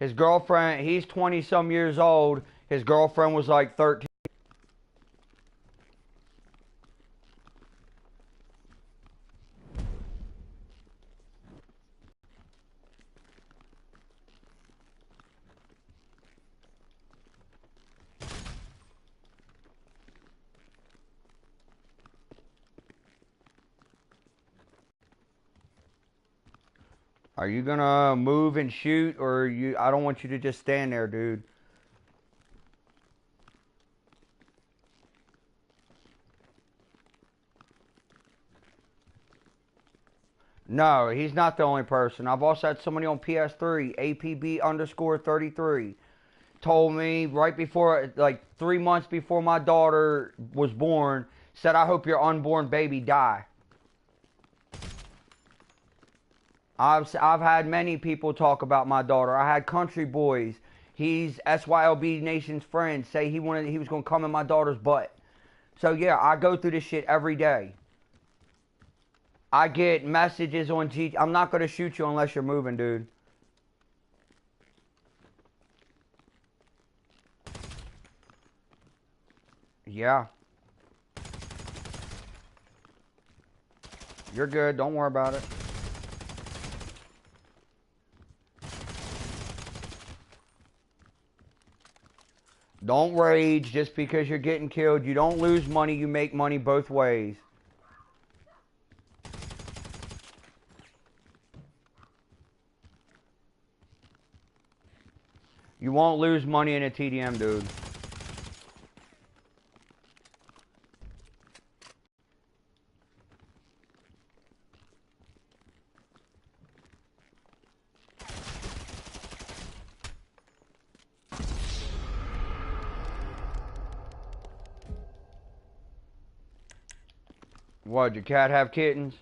His girlfriend, he's 20 some years old. His girlfriend was like 13. Are you gonna move and shoot, or you? I don't want you to just stand there, dude. No, he's not the only person. I've also had somebody on PS3, APB_33, told me right before, like 3 months before my daughter was born, said, I hope your unborn baby die. I've had many people talk about my daughter. I had Country Boys. He's SYLB Nation's friend. Say he was gonna come in my daughter's butt. So yeah, I go through this shit every day. I get messages on G. I'm not gonna shoot you unless you're moving, dude. Yeah. You're good. Don't worry about it. Don't rage just because you're getting killed. You don't lose money. You make money both ways. You won't lose money in a TDM, dude. What, your cat have kittens?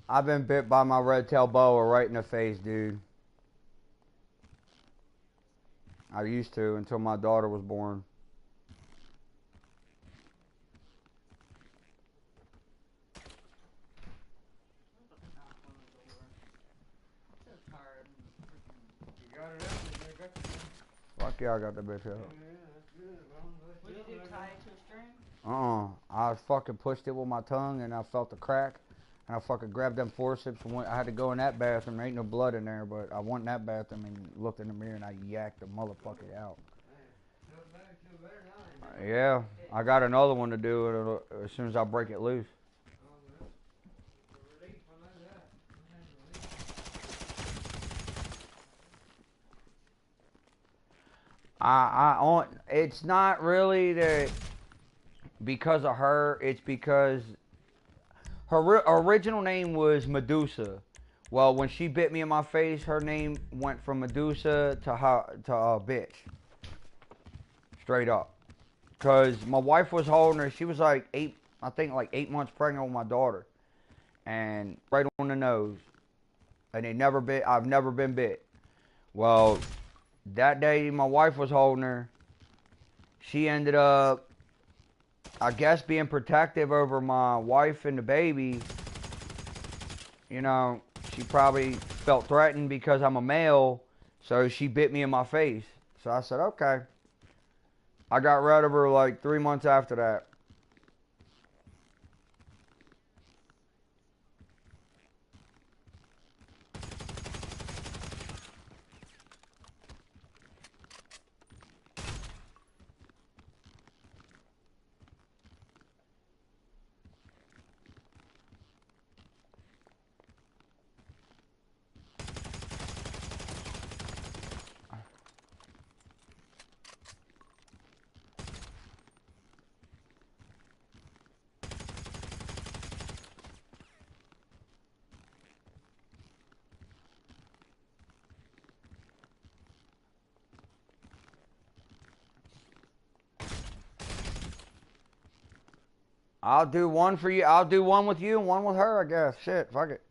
I've been bit by my red-tailed boa right in the face, dude. I used to until my daughter was born. Fuck yeah, I got that bitch out. What did you do, tie it to a string? I fucking pushed it with my tongue and I felt the crack. And I fucking grabbed them forceps and went, I had to go in that bathroom. There ain't no blood in there, but I went in that bathroom and looked in the mirror and I yacked the motherfucker out. Yeah, I got another one to do as soon as I break it loose. It's not really that because of her. It's because her original name was Medusa. Well, when she bit me in my face, her name went from Medusa to bitch. Straight up. Because my wife was holding her. She was like 8 months pregnant with my daughter. And right on the nose. And I've never been bit. Well, that day my wife was holding her. She ended up, I guess, being protective over my wife and the baby. You know, she probably felt threatened because I'm a male, so she bit me in my face. So I said, okay. I got rid of her like 3 months after that. I'll do one for you. I'll do one with you and one with her, I guess. Shit, fuck it.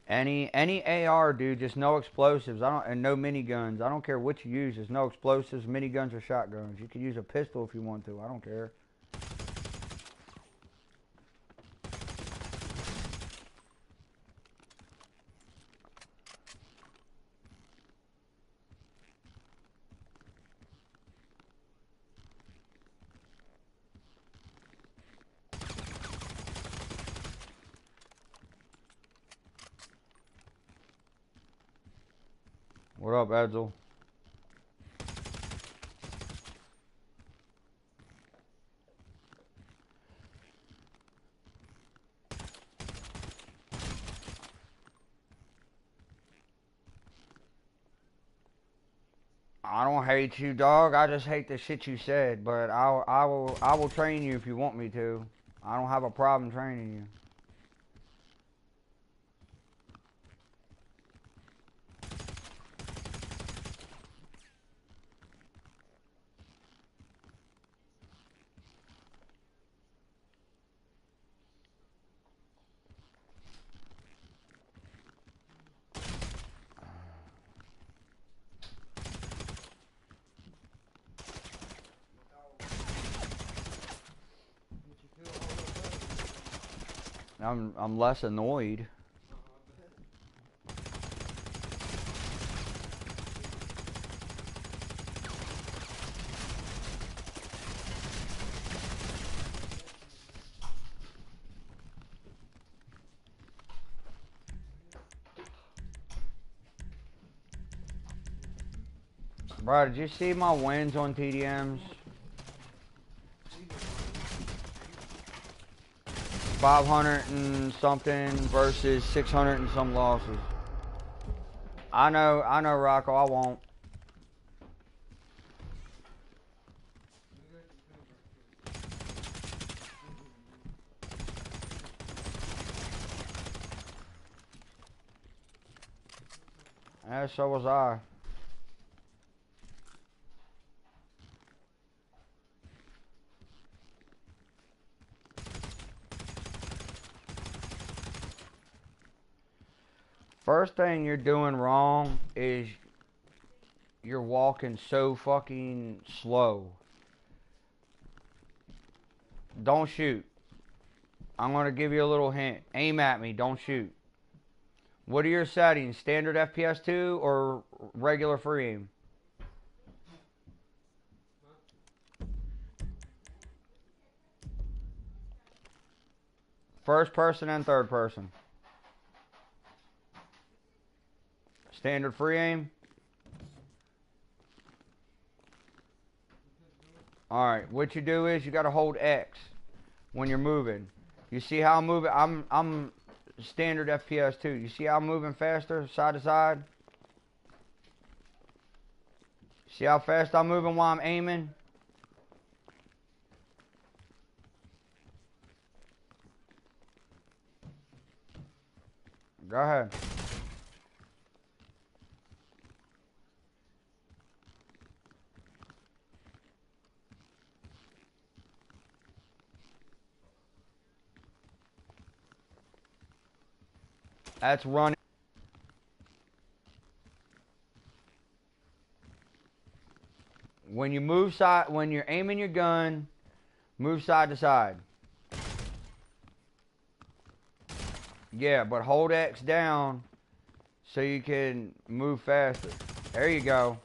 Any AR, dude, just no explosives. And no miniguns. I don't care what you use. There's no explosives, miniguns, or shotguns. You can use a pistol if you want to. I don't care. What up, Edsel? I don't hate you, dog. I just hate the shit you said. But I will train you if you want me to. I don't have a problem training you. I'm less annoyed. Bro, did you see my wins on TDMs? 500 and something versus 600 and some losses. I know, Rocco, I won't. Yeah, so was I. First thing you're doing wrong is you're walking so fucking slow. Don't shoot. I'm gonna give you a little hint. Aim at me, don't shoot. What are your settings? Standard FPS 2 or regular free aim? First person and third person. Standard free aim. Alright, what you do is you gotta hold X when you're moving. You see how I'm moving? I'm standard FPS 2. You see how I'm moving faster, side to side? See how fast I'm moving while I'm aiming? Go ahead. That's running. When you move side, when you're aiming your gun, move side to side. Yeah, but hold X down so you can move faster. There you go.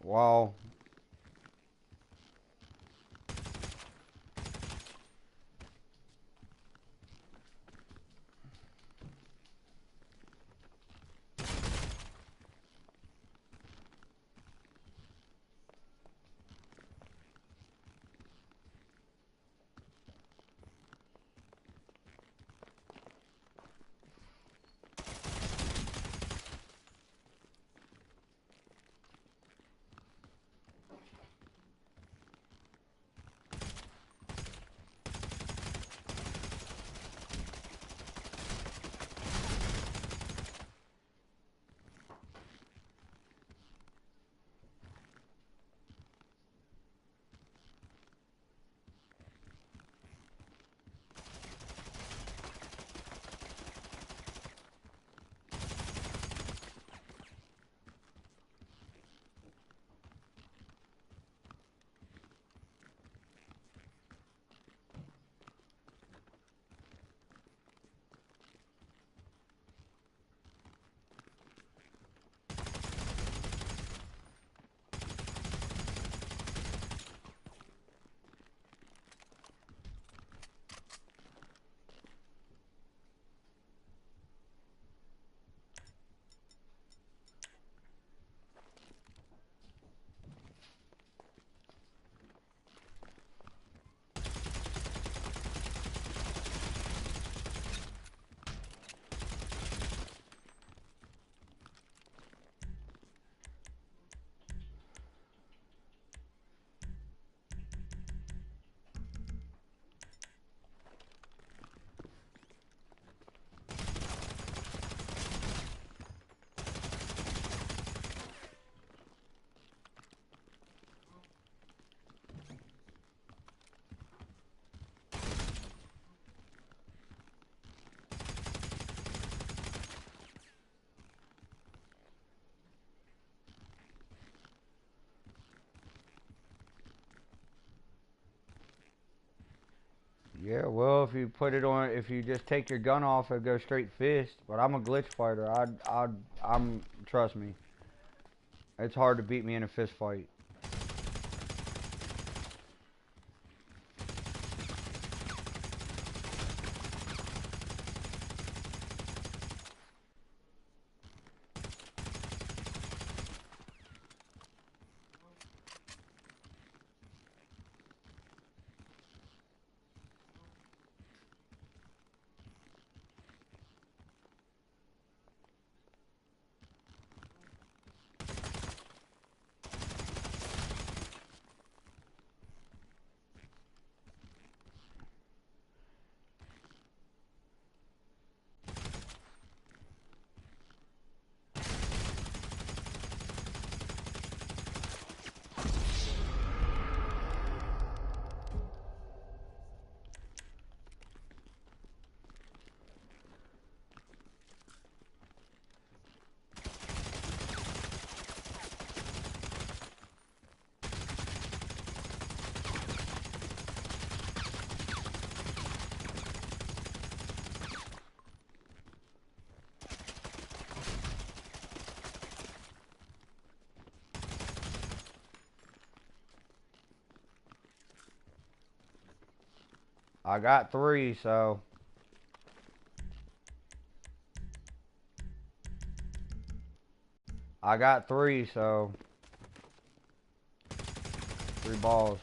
Wow. Yeah, well, if you put it on, if you just take your gun off, it goes straight fist. But I'm a glitch fighter. Trust me. It's hard to beat me in a fist fight. I got 3, so. I got 3, so. 3 balls.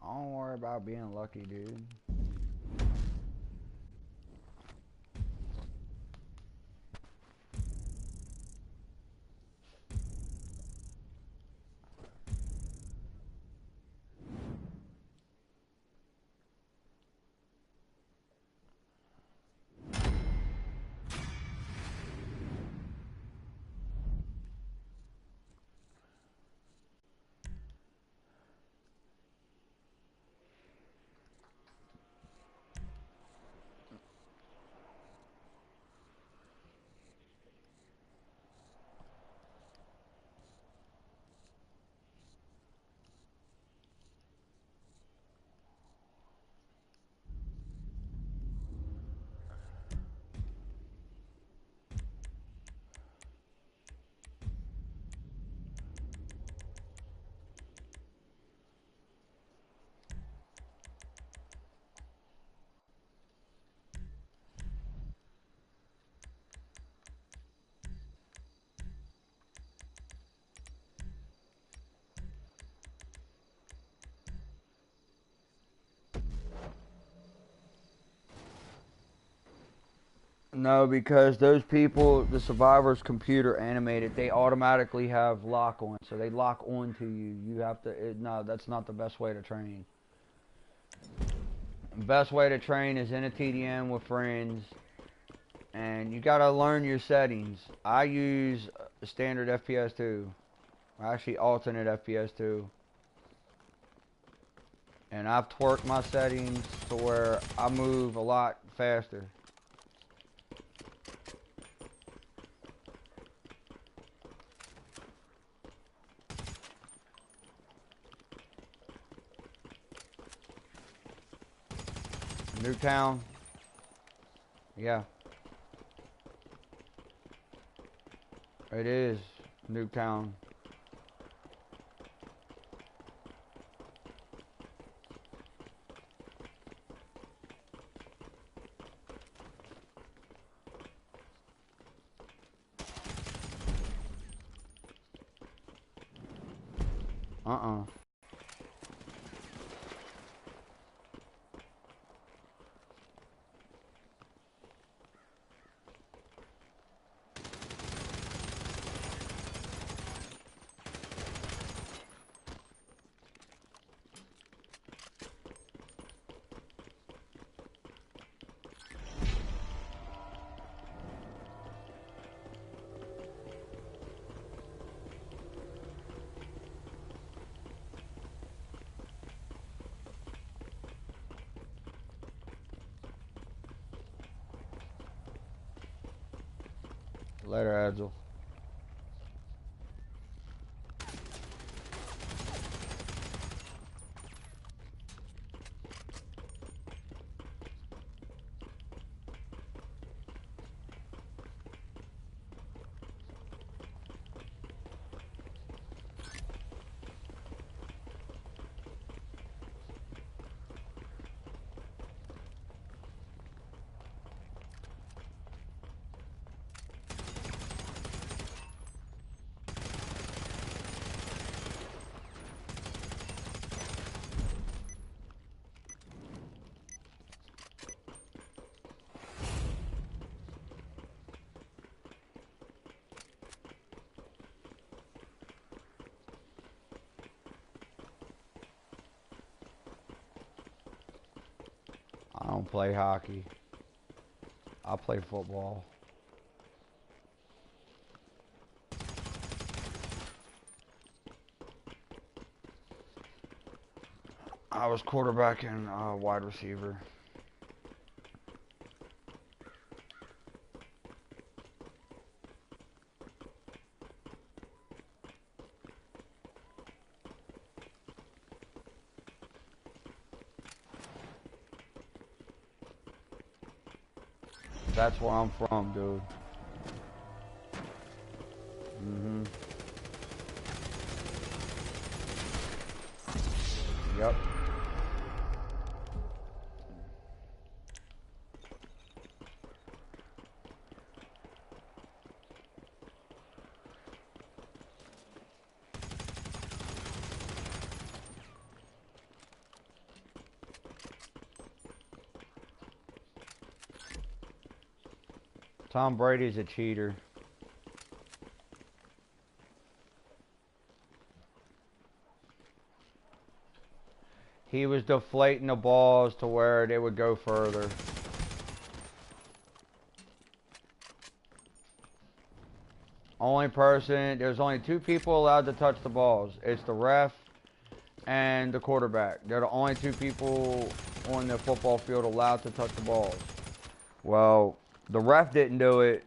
Don't worry about being lucky, dude. No, because those people, the survivors computer animated, they automatically have lock on, so they lock on to you. You have to, no, that's not the best way to train. The best way to train is in a TDM with friends, and you gotta learn your settings. I use a standard FPS 2, or actually alternate FPS 2. And I've twerked my settings to where I move a lot faster. Newtown. Yeah. It is Newtown. Uh-uh. Later, Edsel. I don't play hockey. I play football. I was quarterback and wide receiver. That's where I'm from, dude. Mm-hmm. Yep. Tom Brady's a cheater. He was deflating the balls to where they would go further. There's only two people allowed to touch the balls. It's the ref and the quarterback. They're the only two people on the football field allowed to touch the balls. Well, the ref didn't do it.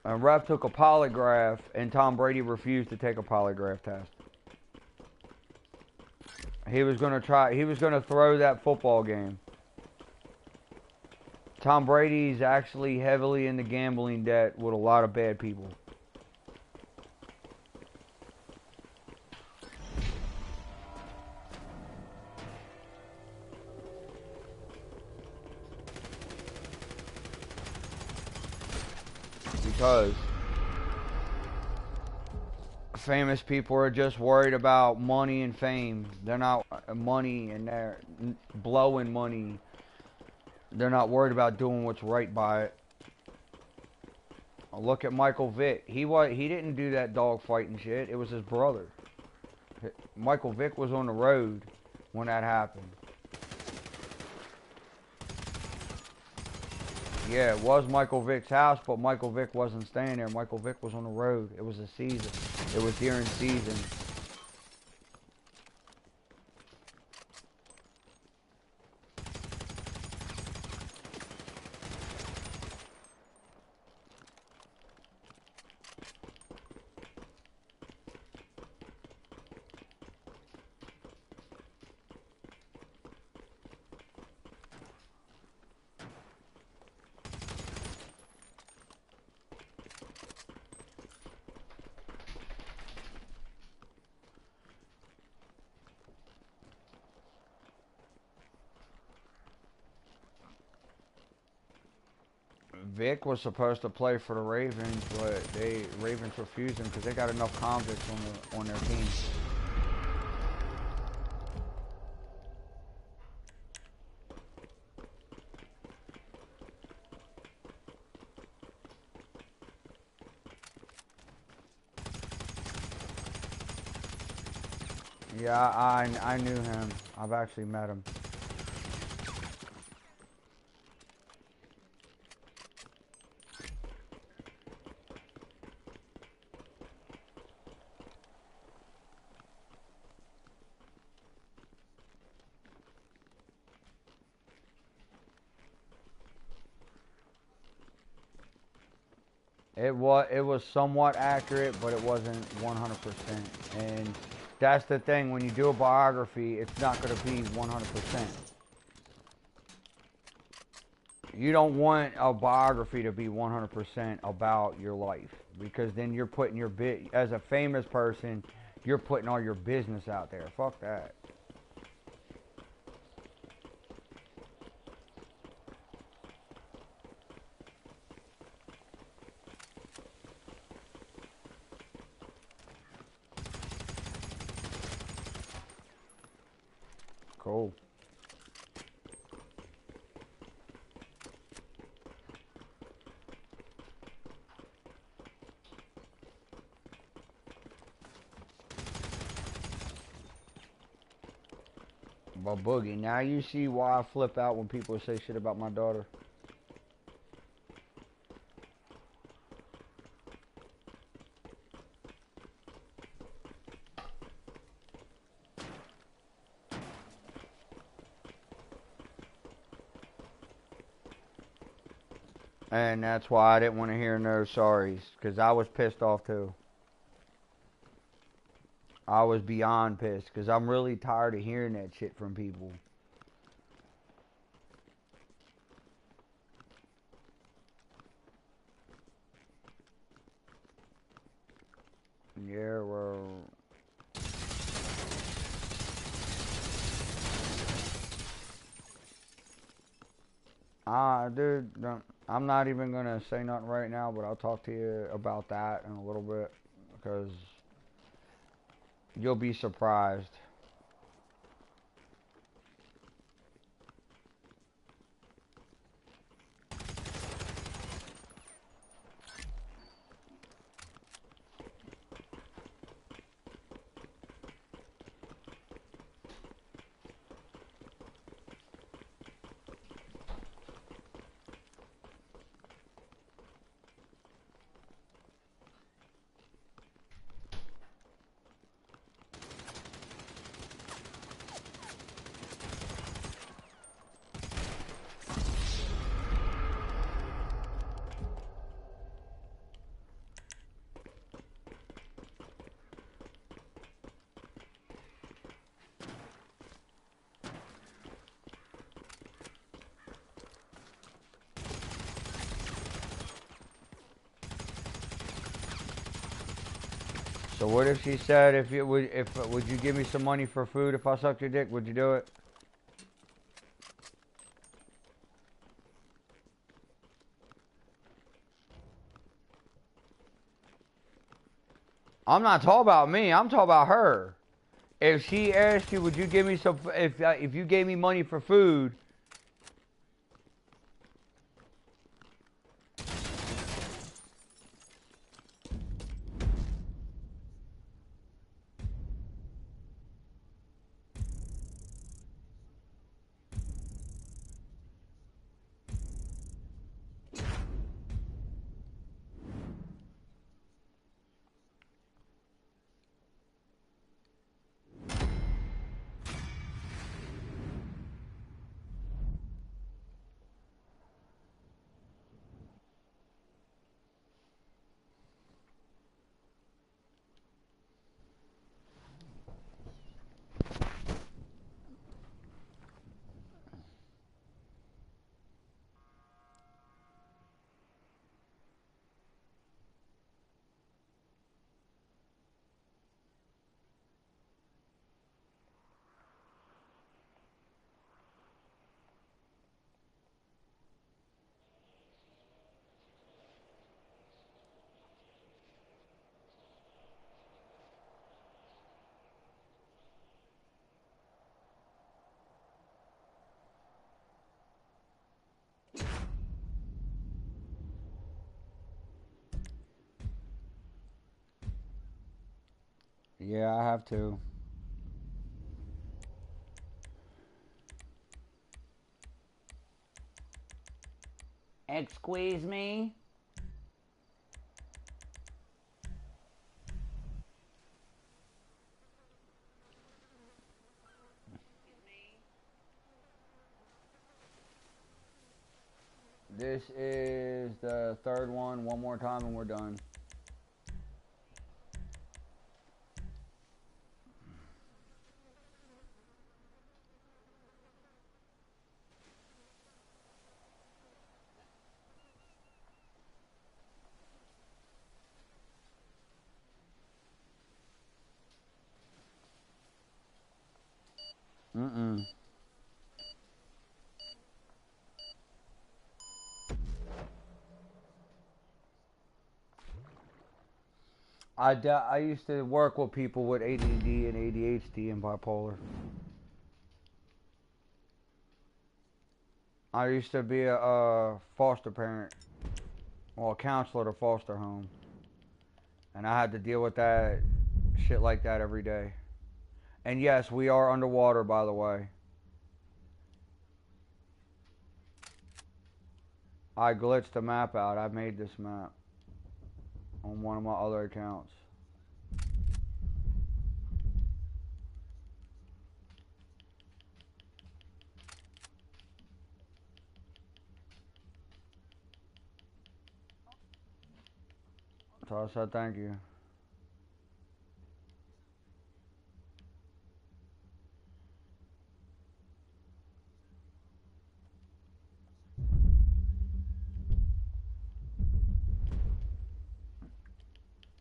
A ref took a polygraph, and Tom Brady refused to take a polygraph test. He was going to throw that football game. Tom Brady's actually heavily into gambling debt with a lot of bad people. Because famous people are just worried about money and fame. They're not money and they're blowing money. They're not worried about doing what's right by it. Look at Michael Vick. He didn't do that dog fighting shit. It was his brother. Michael Vick was on the road when that happened. Yeah, it was Michael Vick's house, but Michael Vick wasn't staying there. Michael Vick was on the road. It was a season. It was during season. Vic was supposed to play for the Ravens, but Ravens refused him because they got enough convicts on their team. Yeah, I knew him. I've actually met him. It was somewhat accurate, but it wasn't 100%. And that's the thing, when you do a biography, it's not going to be 100%. You don't want a biography to be 100% about your life, because then you're putting your as a famous person, you're putting all your business out there. Fuck that. Cool. But Boogie, now you see why I flip out when people say shit about my daughter. And that's why I didn't want to hear no sorries, because I was pissed off too. I was beyond pissed, because I'm really tired of hearing that shit from people. Yeah, well... dude, I'm not even going to say nothing right now, but I'll talk to you about that in a little bit, because you'll be surprised. So what if she said, would you give me some money for food if I sucked your dick? Would you do it? I'm not talking about me. I'm talking about her. If she asked you, would you give me some? If you gave me money for food. Yeah, I have to. Excuse me? This is the third one. One more time and we're done. Mm-mm. I used to work with people with ADD and ADHD and bipolar. I used to be a foster parent, well, a counselor at a foster home. And I had to deal with that, shit like that every day. And yes, we are underwater, by the way. I glitched the map out. I made this map on one of my other accounts. So I said thank you.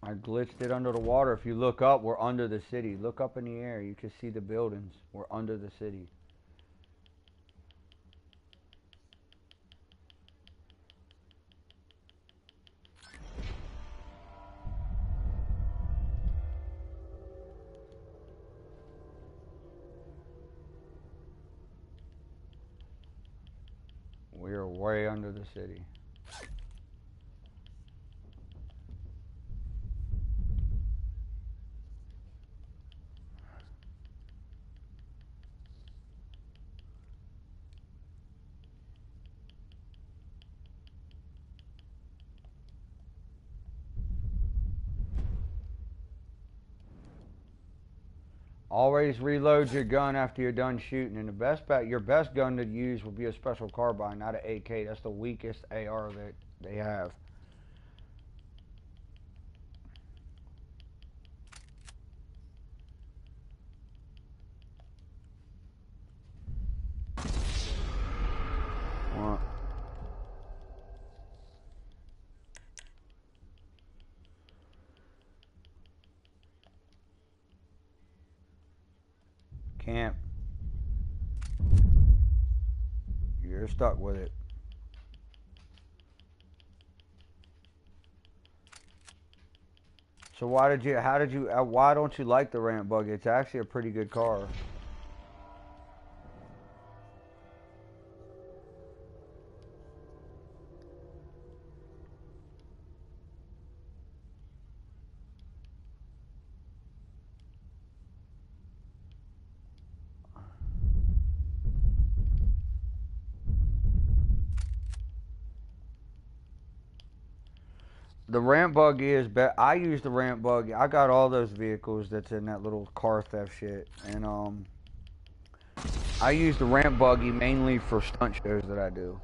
I glitched it under the water. If you look up, we're under the city. Look up in the air. You can see the buildings. We're under the city. We are way under the city. Always reload your gun after you're done shooting, and your best gun to use will be a special carbine, not an AK. That's the weakest AR that they have. What? Camp. You're stuck with it. So why don't you like the ramp buggy? It's actually a pretty good car. The ramp buggy is better. I use the ramp buggy. I got all those vehicles that's in that little car theft shit, and I use the ramp buggy mainly for stunt shows that I do.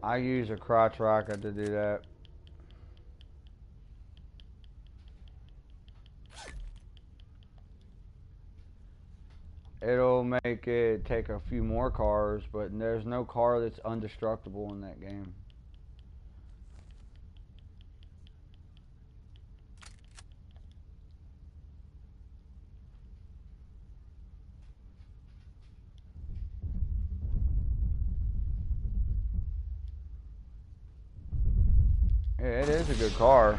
I use a crotch rocket to do that. It'll make it take a few more cars, but there's no car that's undestructible in that game. Yeah, it is a good car.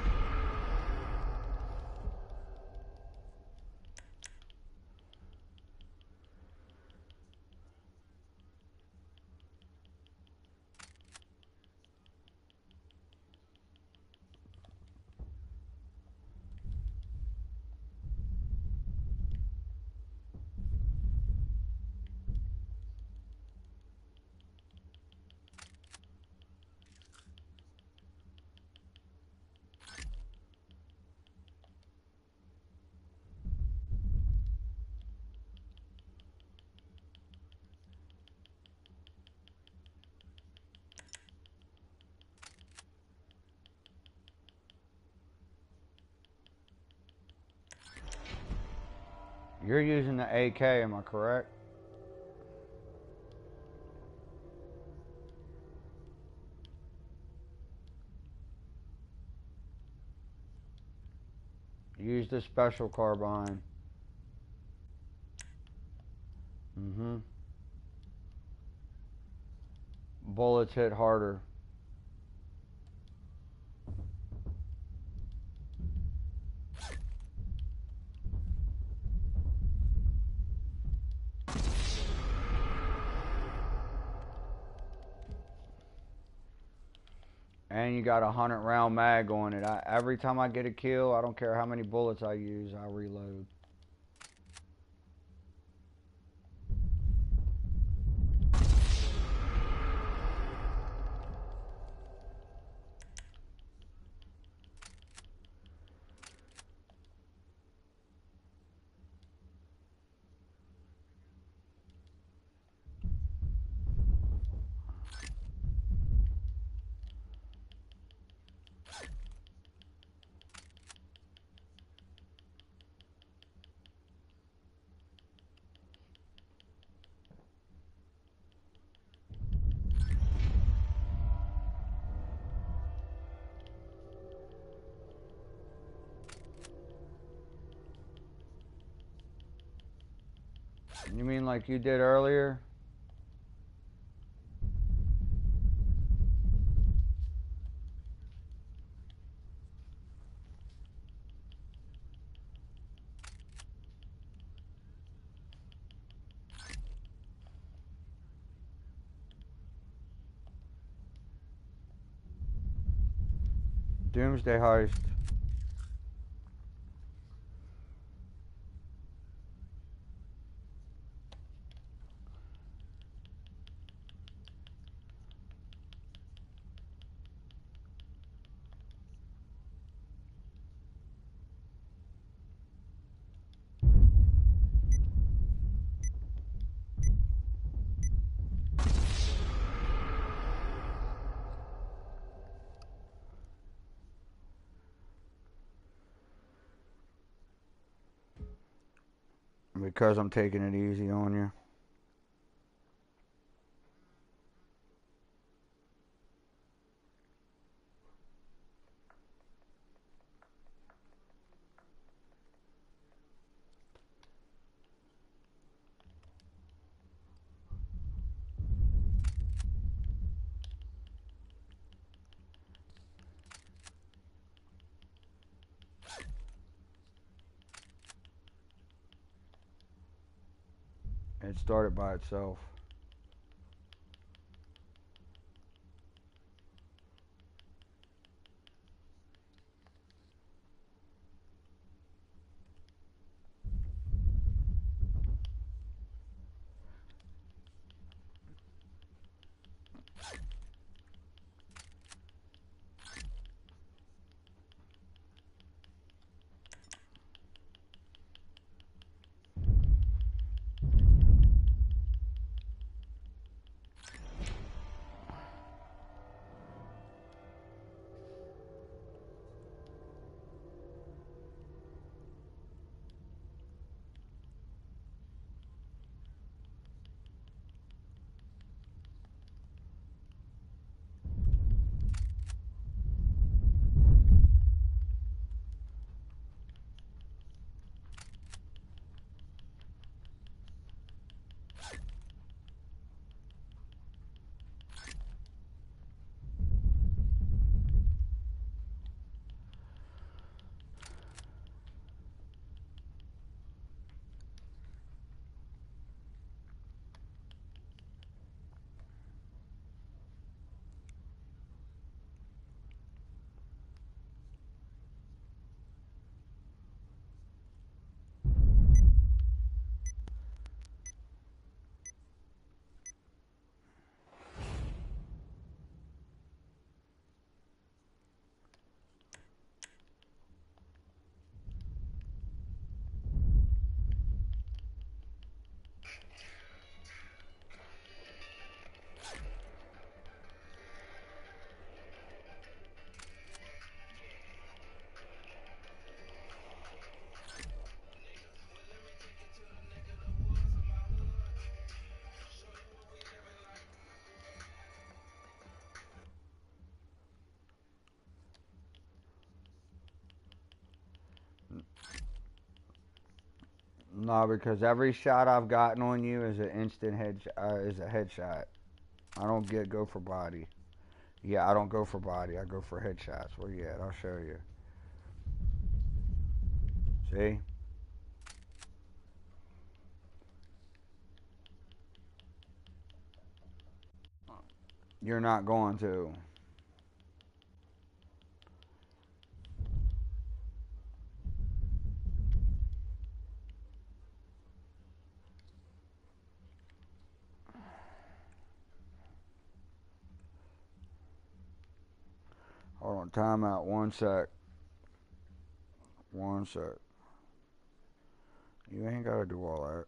You're using the AK, am I correct? Use the special carbine. Mm-hmm. Bullets hit harder. And you got a 100-round mag on it. Every time I get a kill, I don't care how many bullets I use, I reload. You mean like you did earlier? Doomsday Heist. Because I'm taking it easy on you. It started by itself. No, because every shot I've gotten on you is an instant is a headshot. I don't go for body. Yeah, I don't go for body. I go for headshots. Where you at? I'll show you. See? You're not going to. Hold on, time out. 1 sec. 1 sec. You ain't gotta do all that.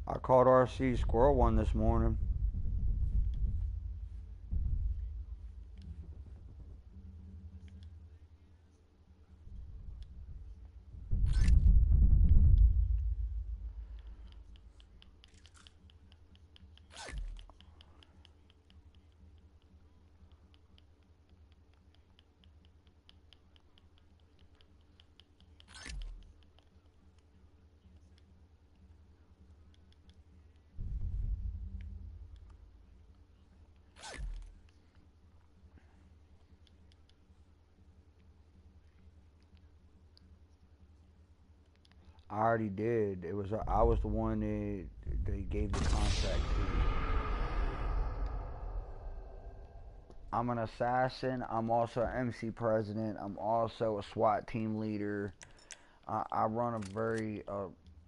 I caught RC Squirrel one this morning. I already did. I was the one that they gave the contract to. I'm an assassin. I'm also an MC president. I'm also a SWAT team leader. I run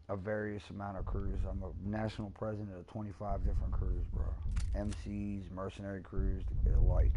a various amount of crews. I'm a national president of 25 different crews, bro. MCs, mercenary crews, alike.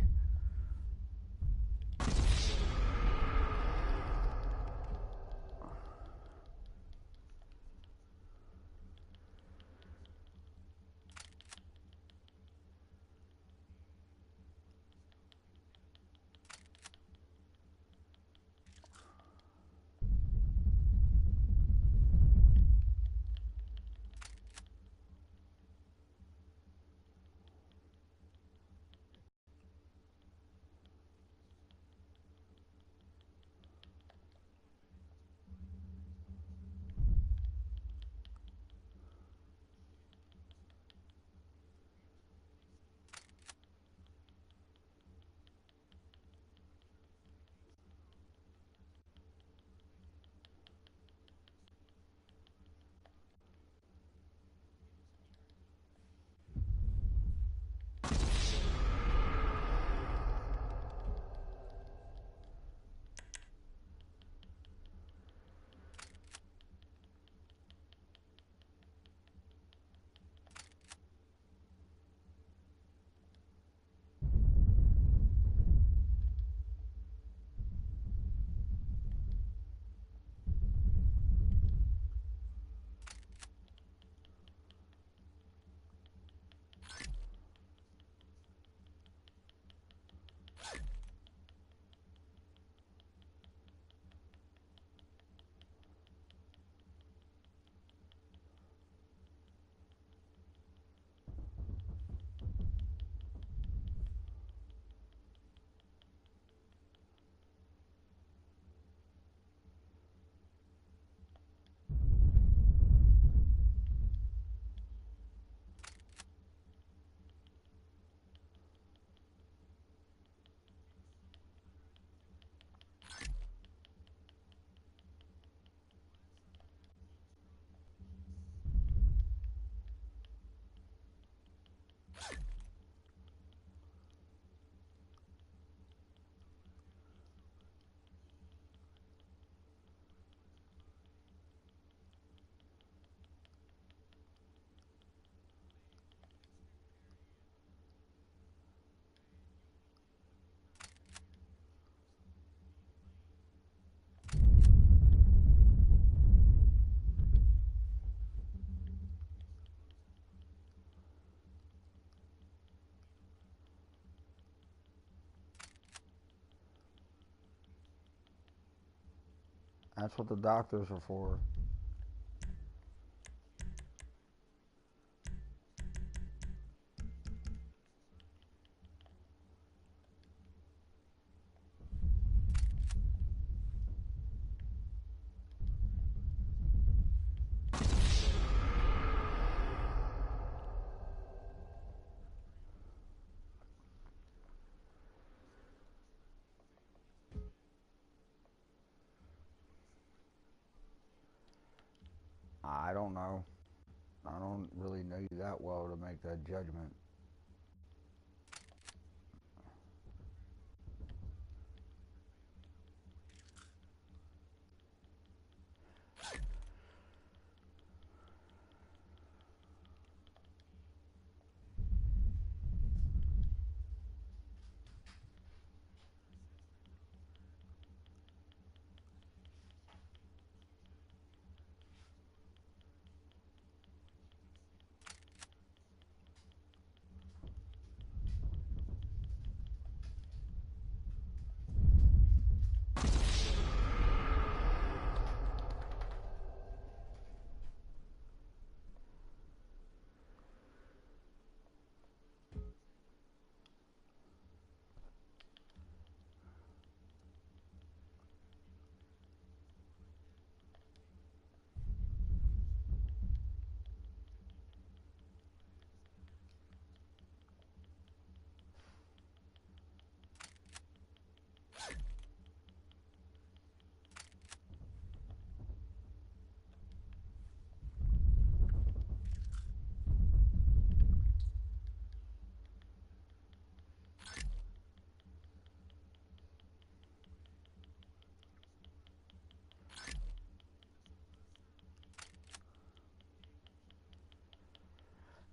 That's what the doctors are for. I don't know. I don't really know you that well to make that judgment.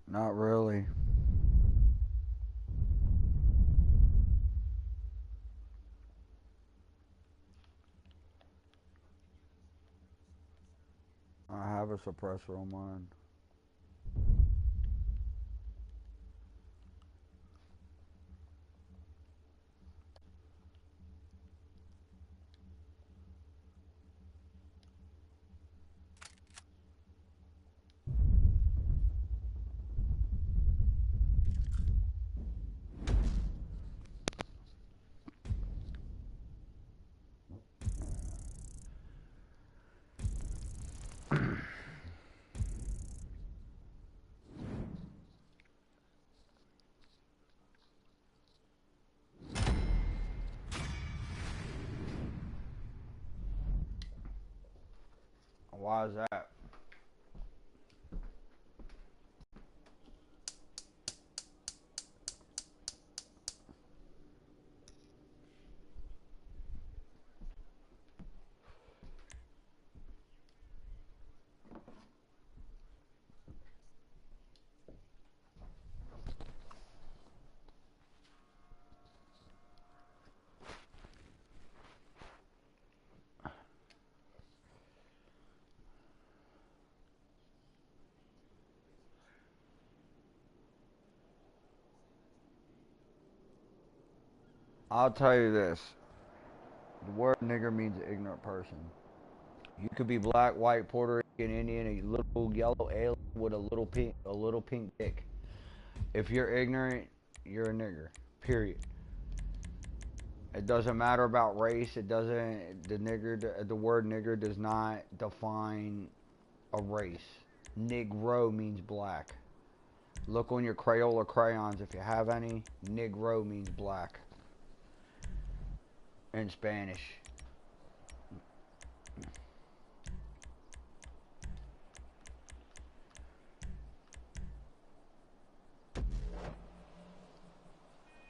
Not really. I have a suppressor on mine. Why is that? I'll tell you this. The word nigger means ignorant person. You could be black, white, Puerto Rican, Indian, a little yellow alien with a little pink dick. If you're ignorant, you're a nigger. Period. It doesn't matter about race. It doesn't. The word nigger does not define a race. Negro means black. Look on your Crayola crayons if you have any. Negro means black in Spanish.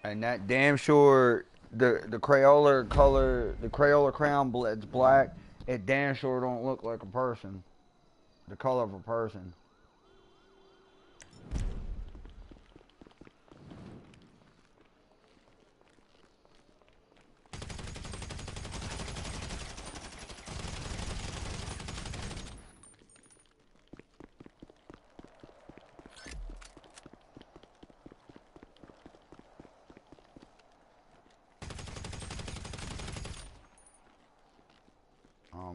And that damn sure the Crayola color, the Crayola crayon it's black. It damn sure don't look like a person. The color of a person.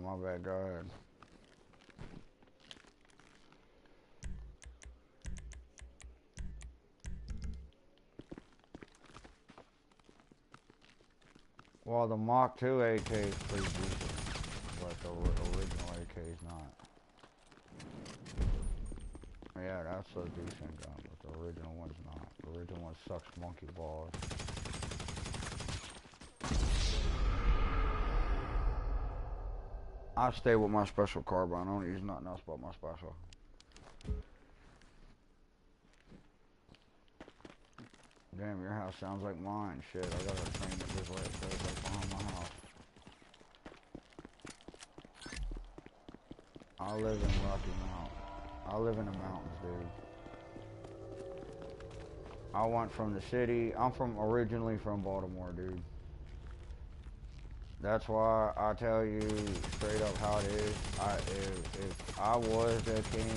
my bad. Go ahead. Well, the Mach 2 AK is pretty decent, but the original AK is not. Yeah, that's a decent gun, but the original one's not. The original one sucks monkey balls. I stay with my special carbine. I don't use nothing else but my special. Damn, your house sounds like mine. Shit, I got a train that goes like behind my house. I live in Rocky Mount. I live in the mountains, dude. I went from the city. I'm originally from Baltimore, dude. That's why I tell you straight up how it is. If I was the king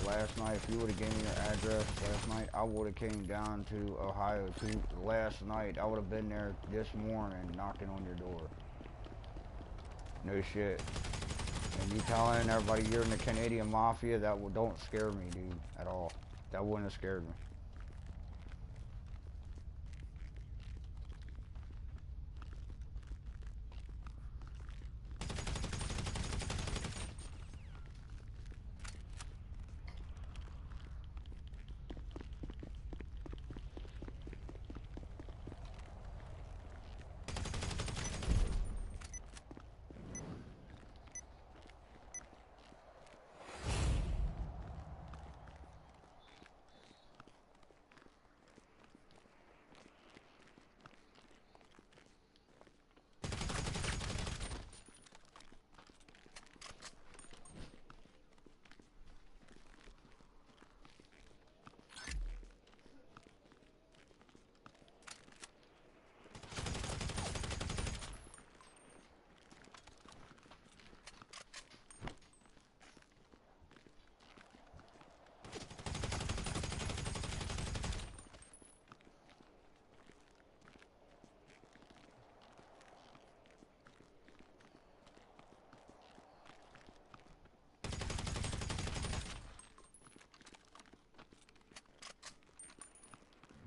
last night, if you would have given me your address last night, I would have came down to Ohio last night. I would have been there this morning knocking on your door. No shit. And you telling everybody you're in the Canadian Mafia, that don't scare me, dude, at all. That wouldn't have scared me.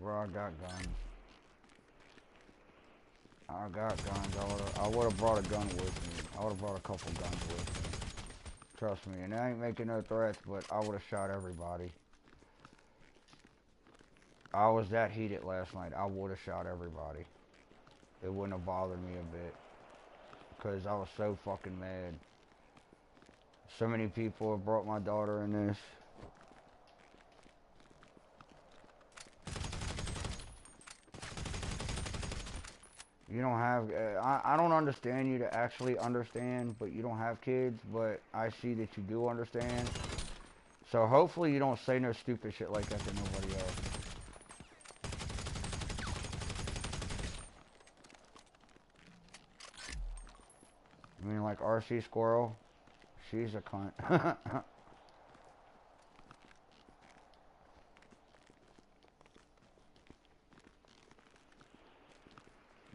Bro, I got guns. I got guns. I would have brought a gun with me. I would have brought a couple guns with me. Trust me. And I ain't making no threats, but I would have shot everybody. I was that heated last night. I would have shot everybody. It wouldn't have bothered me a bit. Because I was so fucking mad. So many people have brought my daughter in this. You don't have, I don't understand you to actually understand, but you don't have kids, but I see that you do understand. So hopefully you don't say no stupid shit like that to nobody else. I mean, like RC Squirrel, she's a cunt.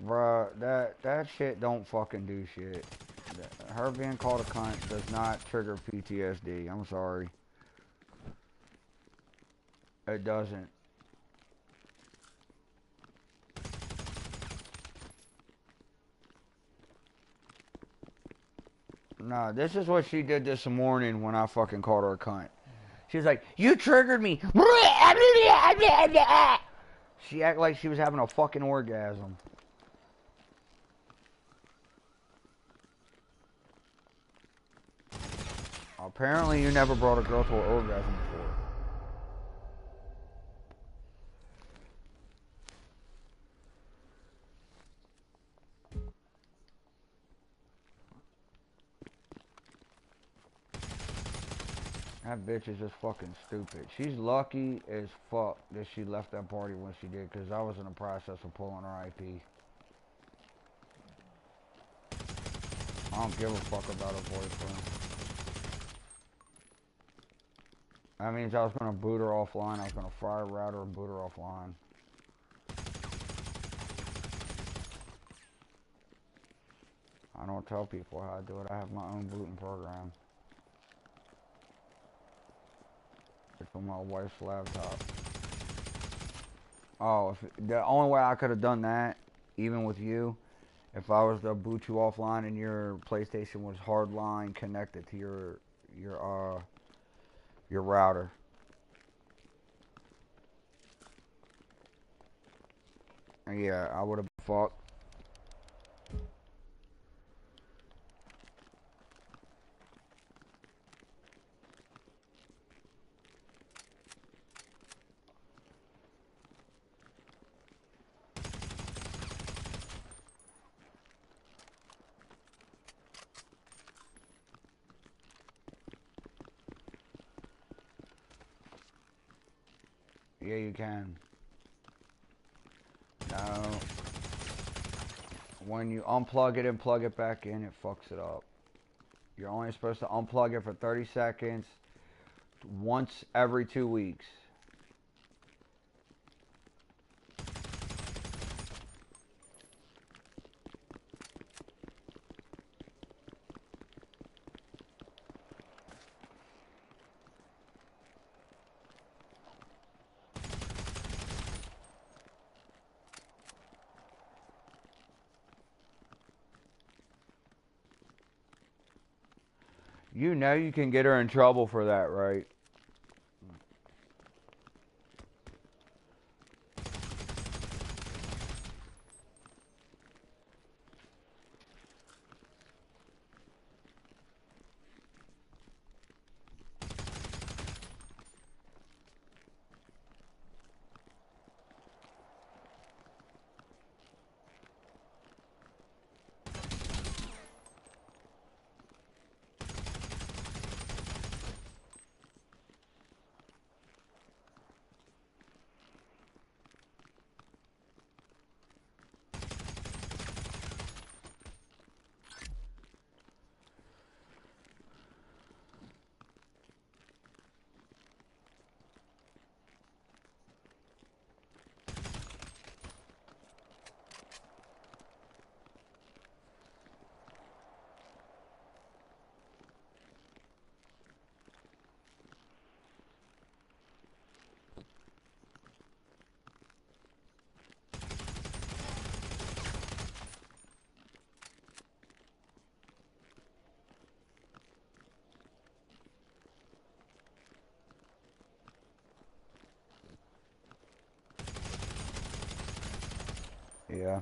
Bruh, that shit don't fucking do shit. Her being called a cunt does not trigger PTSD. I'm sorry. It doesn't. Nah, this is what she did this morning when I fucking called her a cunt. She was like, "You triggered me." She acted like she was having a fucking orgasm. Apparently you never brought a girl to an orgasm before. That bitch is just fucking stupid. She's lucky as fuck that she left that party when she did, because I was in the process of pulling her IP. I don't give a fuck about her boyfriend. That means I was going to boot her offline. I was going to fire router and boot her offline. I don't tell people how to do it. I have my own booting program. It's on my wife's laptop. Oh, the only way I could have done that, even with you, if I was to boot you offline and your PlayStation was hardline connected to your router. Yeah, I would have fucked. Yeah, you can. No. When you unplug it and plug it back in, it fucks it up. You're only supposed to unplug it for 30 seconds once every 2 weeks. You know you can get her in trouble for that, right? Yeah.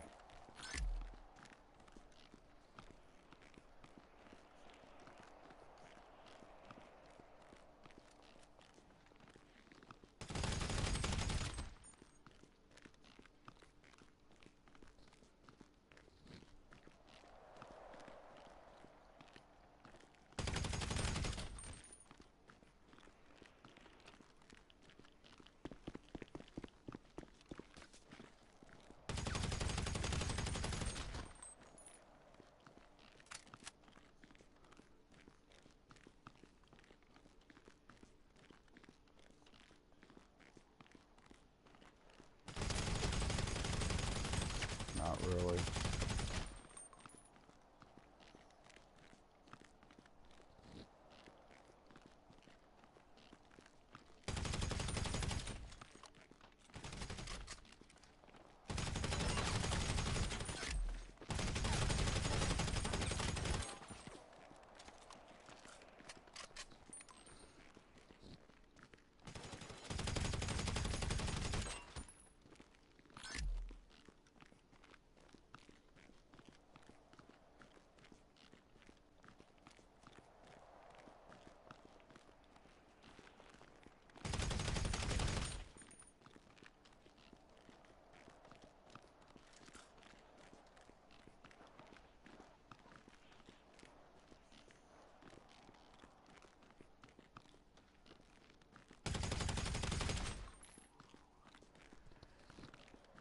Not really.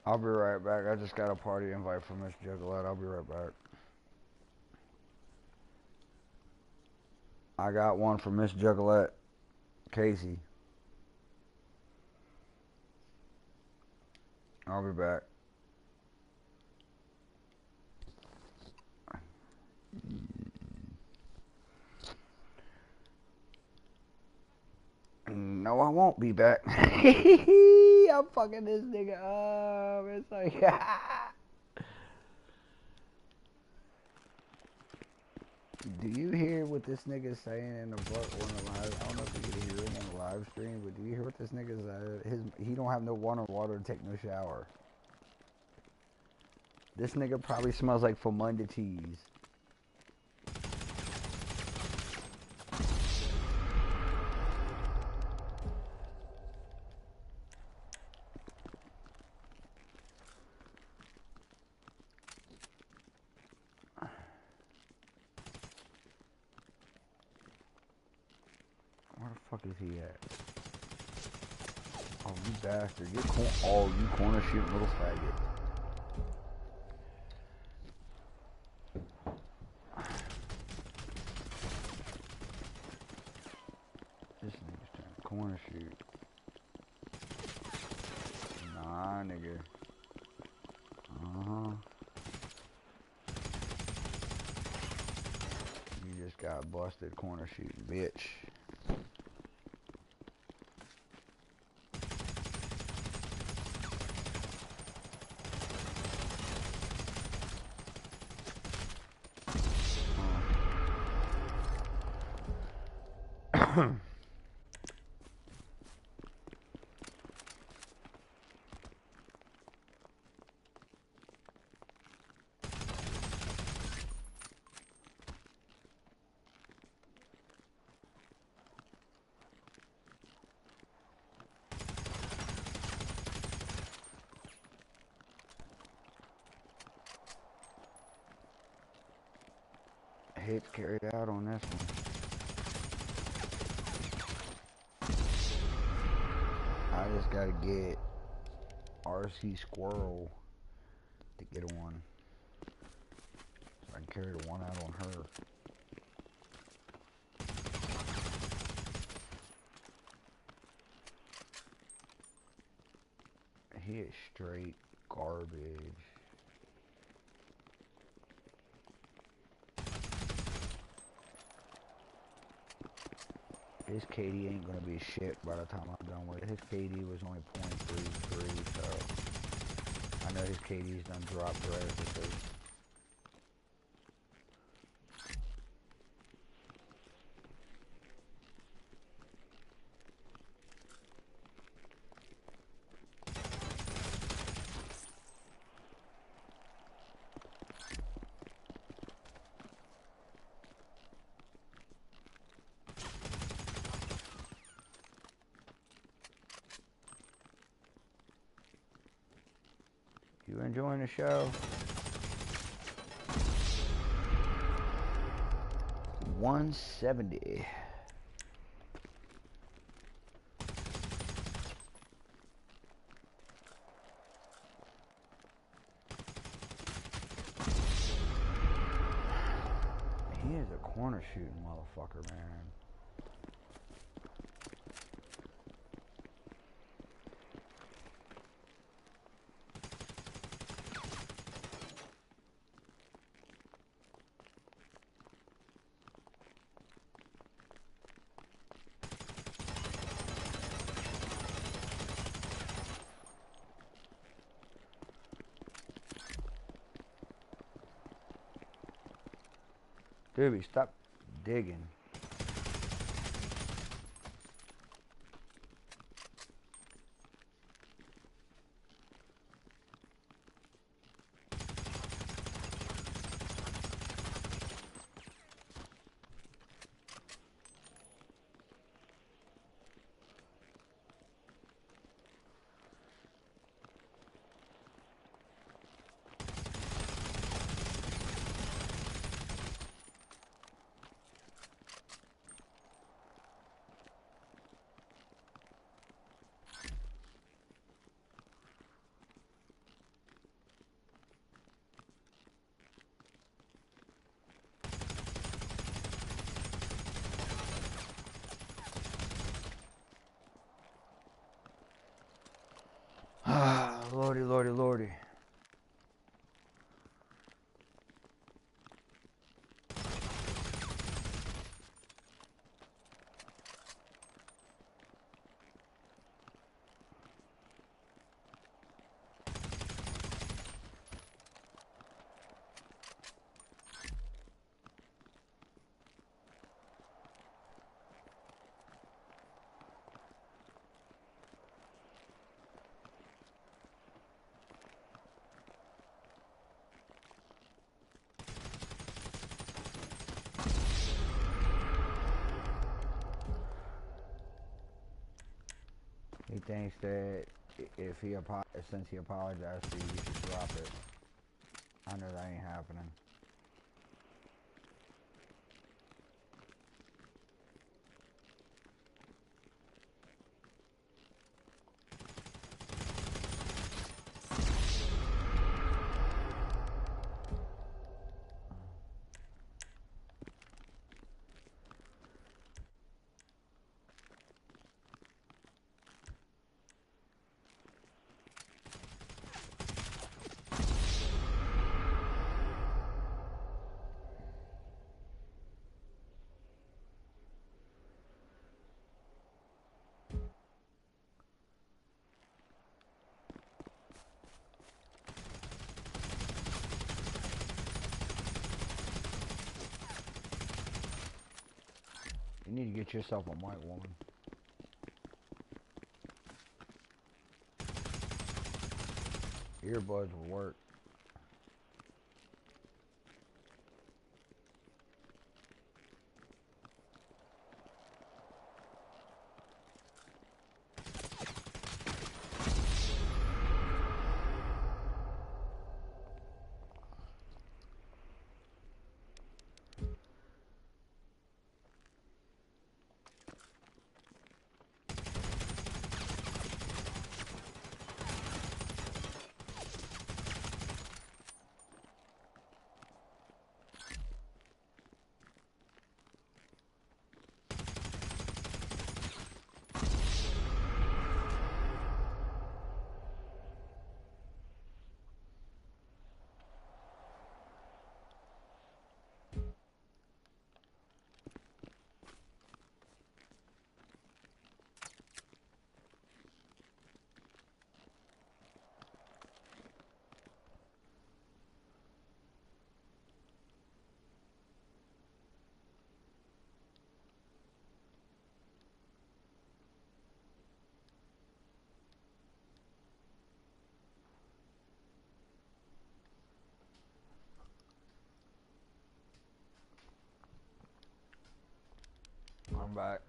I'll be right back. I just got a party invite from Miss Juggalette. I'll be right back. I got one from Miss Juggalette, Casey. I'll be back. No, I won't be back. I'm fucking this nigga up. It's like, do you hear what this nigga's saying in the book on the live? I don't know if you can hear him on the live stream, but do you hear what this nigga said? He don't have no water to take no shower. This nigga probably smells like Famunda teas. Where the fuck is he at? Oh, you bastard. You corner shooting little faggot. This nigga's trying to corner shoot. Nah, nigga. Uh-huh. You just got busted corner shooting, bitch. Hits carried out on this one. I just gotta get RC Squirrel to get one. So I can carry the one out on her. He is straight garbage. His KD ain't gonna be shit by the time I'm done with it. His KD was only .33, so I know his KD's done dropped drastically. You enjoying the show? 170. He is a corner shooting motherfucker, man. Dude, stop digging. He thinks that if he since he apologized to you, you should drop it. I know that ain't happening. You need to get yourself a mic, woman. Earbuds will work. I'm back.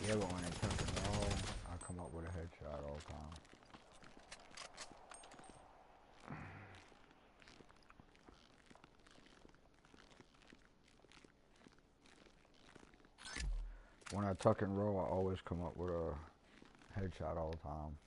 Yeah, but when it took a roll, I come up with a headshot all the time. When I tuck and roll, I always come up with a headshot all the time.